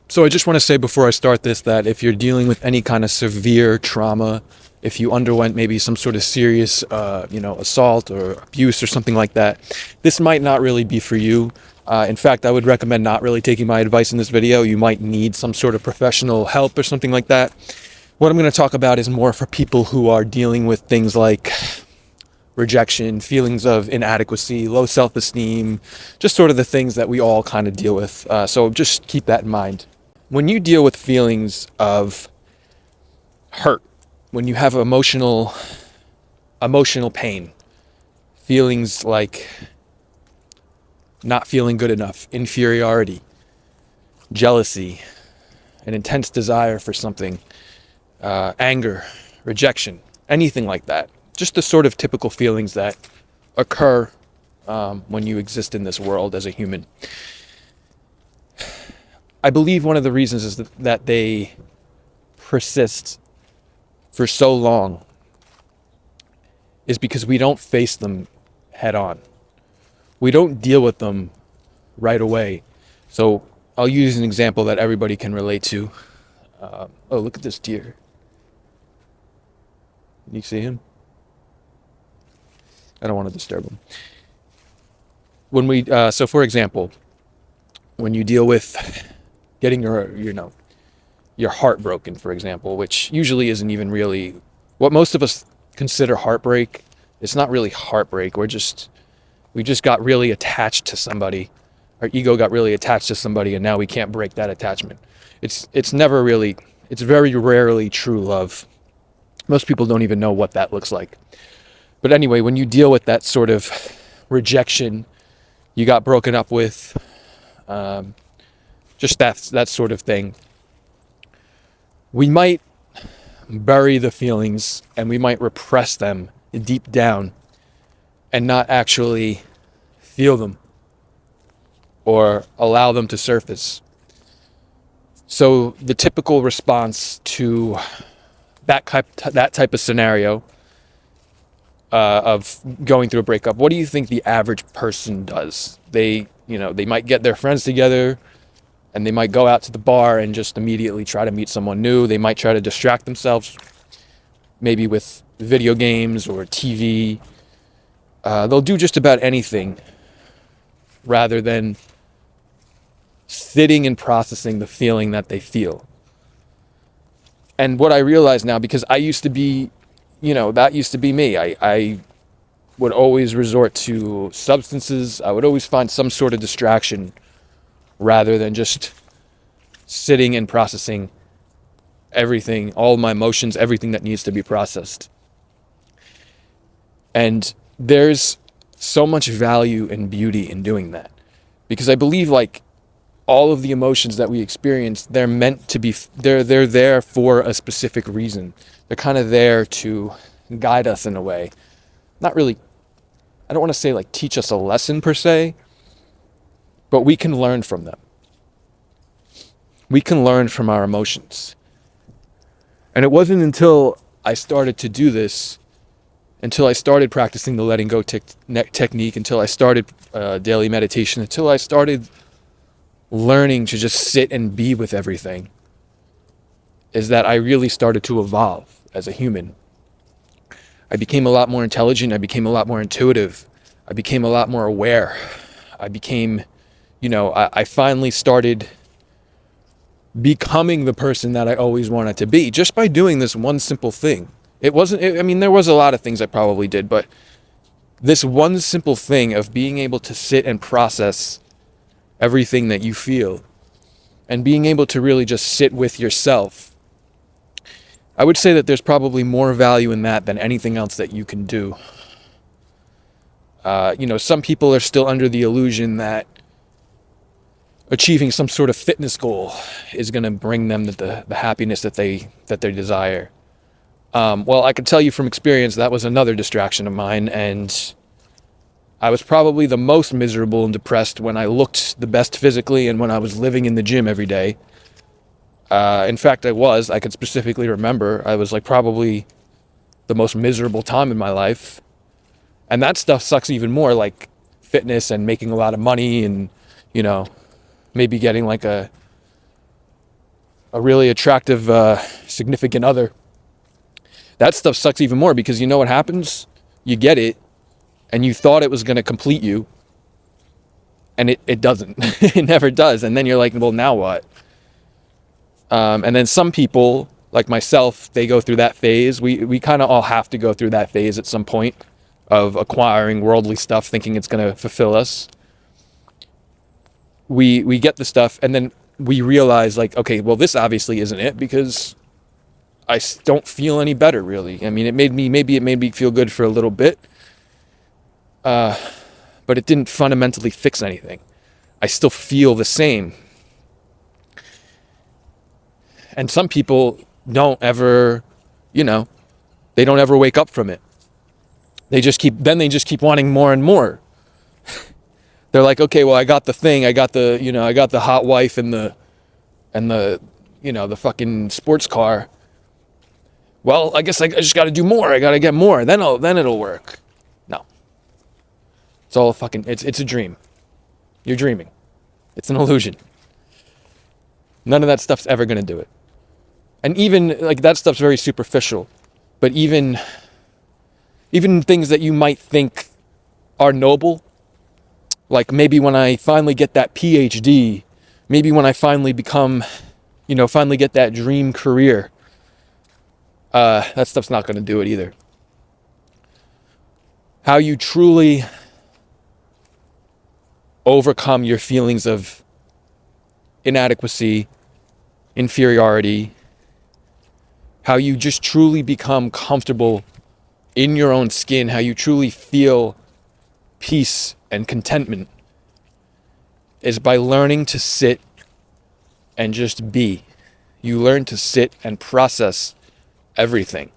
So I just want to say before I start this that if you're dealing with any kind of severe trauma, if you underwent maybe some sort of serious, assault or abuse or something like that, this might not really be for you. In fact, I would recommend not really taking my advice in this video. You might need some sort of professional help or something like that. What I'm going to talk about is more for people who are dealing with things like rejection, feelings of inadequacy, low self-esteem, just sort of the things that we all kind of deal with. So just keep that in mind. When you deal with feelings of hurt, when you have emotional pain, feelings like not feeling good enough, inferiority, jealousy, an intense desire for something, anger, rejection, anything like that. Just the sort of typical feelings that occur when you exist in this world as a human. I believe one of the reasons is that they persist for so long is because we don't face them head on. We don't deal with them right away. So I'll use an example that everybody can relate to. Oh, look at this deer. Can you see him? I don't want to disturb him. So for example, when you deal with getting your heart broken, for example, which usually isn't even really what most of us consider heartbreak. It's not really heartbreak. We just got really attached to somebody. Our ego got really attached to somebody, and now we can't break that attachment. It's very rarely true love. Most people don't even know what that looks like. But anyway, when you deal with that sort of rejection, you got broken up with, just that sort of thing, we might bury the feelings and we might repress them deep down and not actually feel them or allow them to surface. So the typical response to that type of scenario of going through a breakup, what do you think the average person does? They might get their friends together and they might go out to the bar and just immediately try to meet someone new. They might try to distract themselves, maybe with video games or TV. They'll do just about anything rather than sitting and processing the feeling that they feel. And what I realize now, because I used to be, that used to be me. I would always resort to substances. I would always find some sort of distraction rather than just sitting and processing everything, all my emotions, everything that needs to be processed. And there's so much value and beauty in doing that, because I believe like all of the emotions that we experience, they're meant to be, they're there for a specific reason. They're kind of there to guide us in a way. Not really, I don't want to say like teach us a lesson per se, but we can learn from them. We can learn from our emotions. And it wasn't until I started to do this, until I started practicing the letting go technique, until I started daily meditation, until I started learning to just sit and be with everything, is that I really started to evolve as a human. I became a lot more intelligent. I became a lot more intuitive. I became a lot more aware. I became, I finally started becoming the person that I always wanted to be just by doing this one simple thing. There was a lot of things I probably did, but this one simple thing of being able to sit and process everything that you feel and being able to really just sit with yourself, I would say that there's probably more value in that than anything else that you can do. Some people are still under the illusion that achieving some sort of fitness goal is going to bring them the happiness that they desire. Well, I can tell you from experience that was another distraction of mine, and I was probably the most miserable and depressed when I looked the best physically and when I was living in the gym every day. In fact, I could specifically remember, I was like probably the most miserable time in my life. And that stuff sucks even more, like fitness and making a lot of money and, maybe getting like a a really attractive significant other, that stuff sucks even more, because you know what happens? You get it, and you thought it was going to complete you, and it doesn't. It never does. And then you're like, well, now what? And then some people, like myself, they go through that phase. We kind of all have to go through that phase at some point of acquiring worldly stuff, thinking it's going to fulfill us. We get the stuff, and then we realize, like, okay, well, this obviously isn't it, because I don't feel any better, really. I mean, maybe it made me feel good for a little bit, but it didn't fundamentally fix anything. I still feel the same. And some people don't ever, they don't ever wake up from it. They just keep wanting more and more. They're like, okay, well, I got the thing, I got the hot wife and the the fucking sports car. Well, I guess I just got to do more. I got to get more. Then it'll work. No. It's all it's a dream. You're dreaming. It's an illusion. None of that stuff's ever going to do it. And even, like, that stuff's very superficial. But even things that you might think are noble, like maybe when I finally get that PhD, maybe when I finally become, finally get that dream career, that stuff's not going to do it either. How you truly overcome your feelings of inadequacy, inferiority, how you just truly become comfortable in your own skin, how you truly feel peace and contentment, is by learning to sit and just be. You learn to sit and process everything.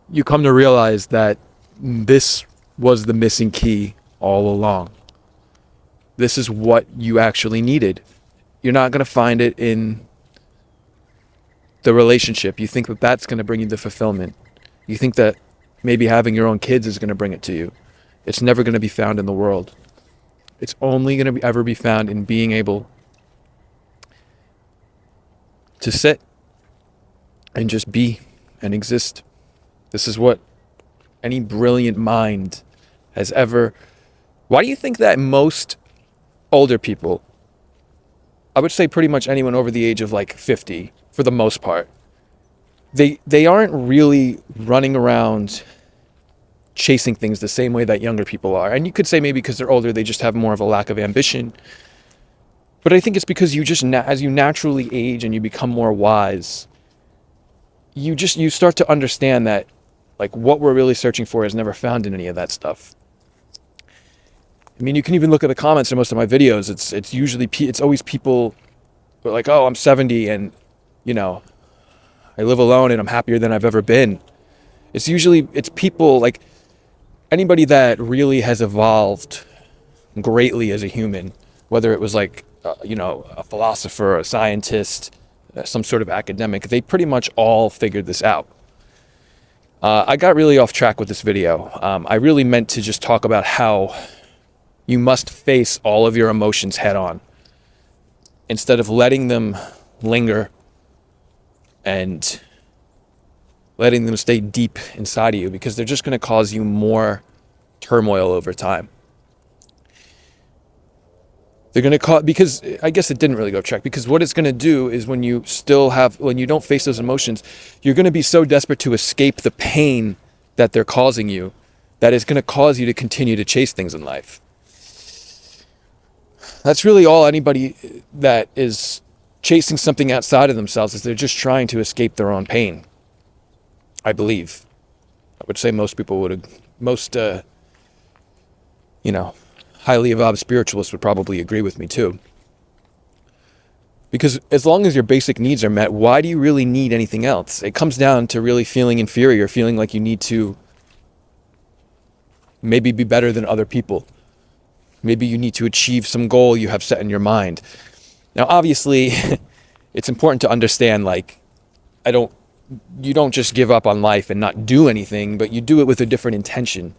You come to realize that this was the missing key all along. This is what you actually needed. You're not going to find it in the relationship. You think that that's going to bring you the fulfillment. You think that maybe having your own kids is going to bring it to you. It's never going to be found in the world. It's only going to ever be found in being able to sit and just be and exist. This is what any brilliant mind has ever... Why do you think that most older people, I would say pretty much anyone over the age of like 50, for the most part, they aren't really running around chasing things the same way that younger people are? And you could say maybe because they're older, they just have more of a lack of ambition. But I think it's because you just, as you naturally age and you become more wise, you start to understand that, like, what we're really searching for is never found in any of that stuff. I mean, you can even look at the comments in most of my videos. It's always people who are like, oh, I'm 70 and, I live alone and I'm happier than I've ever been. It's people, like, anybody that really has evolved greatly as a human, whether it was like, a philosopher, a scientist, some sort of academic, they pretty much all figured this out. I got really off track with this video. I really meant to just talk about how you must face all of your emotions head on instead of letting them linger and letting them stay deep inside of you, because they're just going to cause you more turmoil over time. They're going to cause, because I guess it didn't really go track, because what it's going to do is when you don't face those emotions, you're going to be so desperate to escape the pain that they're causing you that it's going to cause you to continue to chase things in life. That's really all anybody that is chasing something outside of themselves is. They're just trying to escape their own pain, I believe. I would say most people would, highly evolved spiritualists would probably agree with me too. Because as long as your basic needs are met, why do you really need anything else? It comes down to really feeling inferior, feeling like you need to maybe be better than other people. Maybe you need to achieve some goal you have set in your mind. Now, obviously, it's important to understand, like, you don't just give up on life and not do anything, but you do it with a different intention.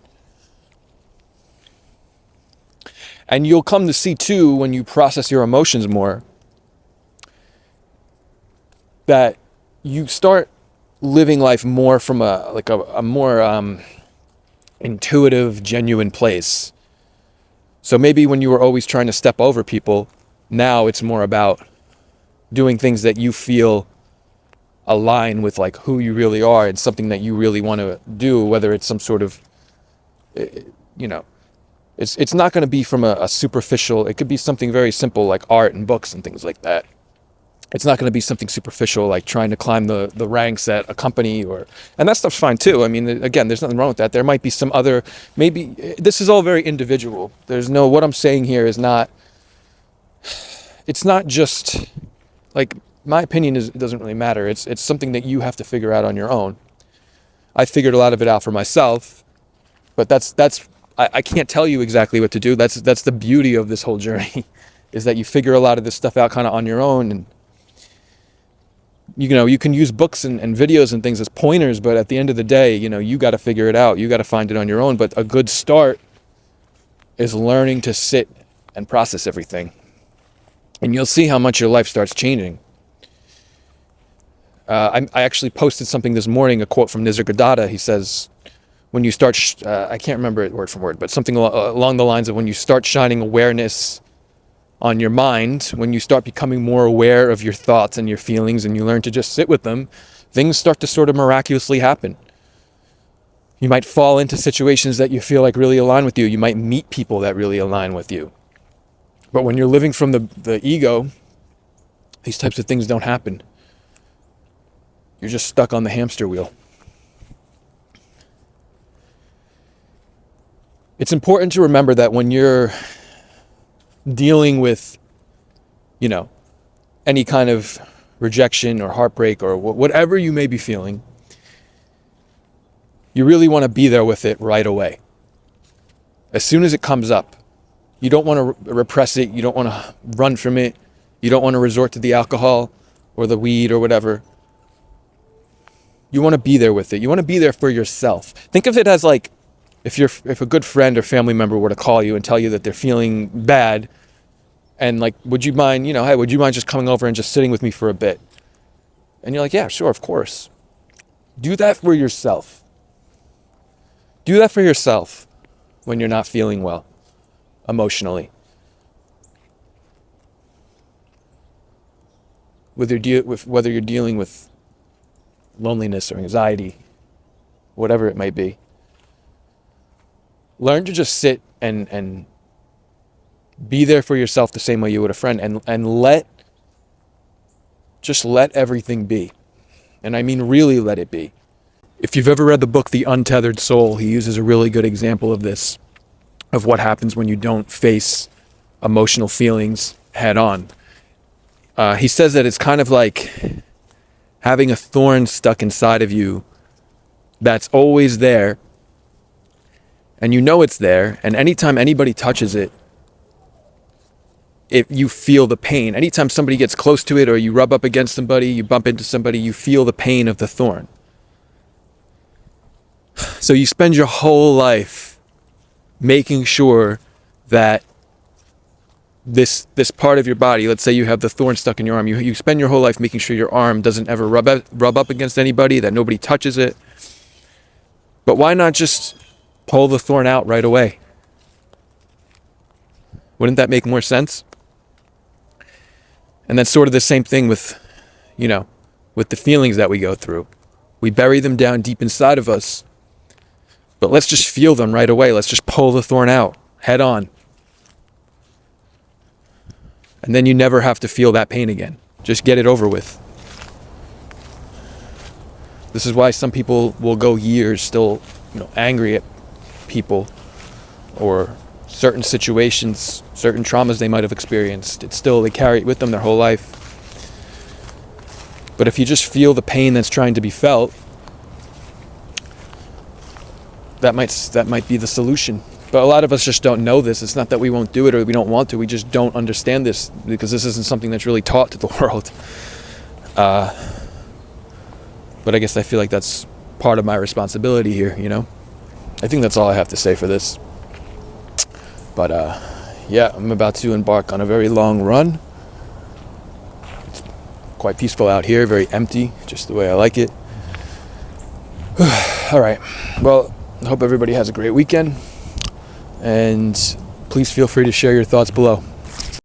And you'll come to see, too, when you process your emotions more, that you start living life more from a more intuitive, genuine place. So maybe when you were always trying to step over people, now it's more about doing things that you feel align with like who you really are and something that you really want to do, whether it's some sort of, you know, it's not going to be from a superficial, it could be something very simple like art and books and things like that. It's not going to be something superficial like trying to climb the ranks at a company and that stuff's fine too. I mean, again, there's nothing wrong with that. There might be some other, maybe this is all very individual. What I'm saying here is not, it's not just like, my opinion is, it doesn't really matter. It's something that you have to figure out on your own. I figured a lot of it out for myself, but I can't tell you exactly what to do. That's the beauty of this whole journey is that you figure a lot of this stuff out kind of on your own. And you can use books and videos and things as pointers, but at the end of the day, you got to figure it out. You got to find it on your own. But a good start is learning to sit and process everything. And you'll see how much your life starts changing. I actually posted something this morning, a quote from Nisargadatta. He says, when you start, I can't remember it word for word, but something along the lines of when you start shining awareness on your mind, when you start becoming more aware of your thoughts and your feelings and you learn to just sit with them, things start to sort of miraculously happen. You might fall into situations that you feel like really align with you. You might meet people that really align with you. But when you're living from the ego, these types of things don't happen. You're just stuck on the hamster wheel. It's important to remember that when you're dealing with, any kind of rejection or heartbreak or whatever you may be feeling, you really want to be there with it right away. As soon as it comes up, you don't want to repress it. You don't want to run from it. You don't want to resort to the alcohol or the weed or whatever. You want to be there with it. You want to be there for yourself. Think of it as like, if a good friend or family member were to call you and tell you that they're feeling bad, and like, would you mind, hey, would you mind just coming over and just sitting with me for a bit? And you're like, yeah, sure, of course. Do that for yourself. Do that for yourself when you're not feeling well emotionally. Whether you're dealing with loneliness or anxiety, whatever it might be. Learn to just sit and be there for yourself the same way you would a friend, and let everything be. And I mean really let it be. If you've ever read the book The Untethered Soul, he uses a really good example of this, of what happens when you don't face emotional feelings head on. He says that it's kind of like having a thorn stuck inside of you that's always there, and you know it's there, and anytime anybody touches it, you feel the pain. Anytime somebody gets close to it, or you rub up against somebody, you bump into somebody, you feel the pain of the thorn. So you spend your whole life making sure that this part of your body, let's say you have the thorn stuck in your arm, you spend your whole life making sure your arm doesn't ever rub up against anybody, that nobody touches it. But why not just pull the thorn out right away? Wouldn't that make more sense? And that's sort of the same thing with, with the feelings that we go through. We bury them down deep inside of us, but let's just feel them right away. Let's just pull the thorn out head on. And then you never have to feel that pain again. Just get it over with. This is why some people will go years still, angry at people or certain situations, certain traumas they might have experienced. They carry it with them their whole life. But if you just feel the pain that's trying to be felt, that might be the solution. But a lot of us just don't know this. It's not that we won't do it or we don't want to. We just don't understand this because this isn't something that's really taught to the world. But I guess I feel like that's part of my responsibility here, I think that's all I have to say for this. But I'm about to embark on a very long run. quite peaceful out here, very empty, just the way I like it. All right. Well, I hope everybody has a great weekend. And please feel free to share your thoughts below.